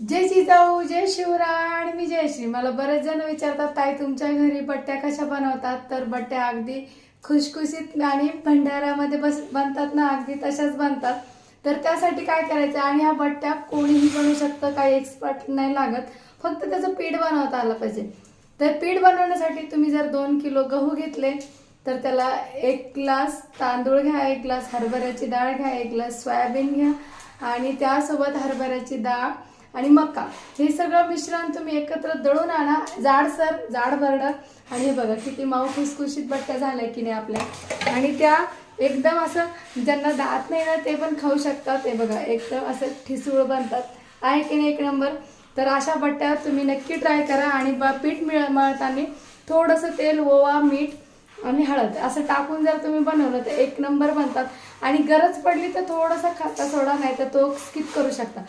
जय जिजाऊ, जय शिवराय आणि मी जयश्री. मला बरेच जण विचारतात, ताई तुमच्या घरी बट्ट्या कशा बनवतात? तर बट्ट्या अगदी खुशखुशीत आणि भंडाऱ्यामध्ये बनतात ना, अगदी तशाच बनतात. तर त्यासाठी काय करायचं, आणि ह्या बट्ट्या कोणीही बनवू शकतं, काही एक्सपर्ट नाही लागत, फक्त त्याचं पीठ बनवता आलं पाहिजे. तर पीठ बनवण्यासाठी तुम्ही जर 2 किलो गहू घेतले तर त्याला 1 ग्लास तांदूळ घ्या, 1 ग्लास हरभऱ्याची डाळ घ्या, 1 ग्लास सोयाबीन घ्या आणि त्यासोबत हरभऱ्याची डाळ आणि मका, हे सगळं मिश्रण तुम्ही एकत्र दळून आणा, जाड भरडं. आणि हे बघा किती मऊ खुसखुशीत बट्ट्या झाल्या की नाही आपल्या. आणि त्या एकदम असं ज्यांना दात नाही ना ते पण खाऊ शकतात. ते बघा एकदम असं ठिसूळ बनतात, आहे की नाही एक नंबर. तर अशा बट्ट्या तुम्ही नक्की ट्राय करा. आणि पीठ मळताना थोडंसं तेल, ओवा, मीठ आणि हळद असं टाकून जर तुम्ही बनवलं तर एक नंबर बनतात. आणि गरज पडली तर थोडासा खाता सोडा, नाही तर तो स्किप करू शकता.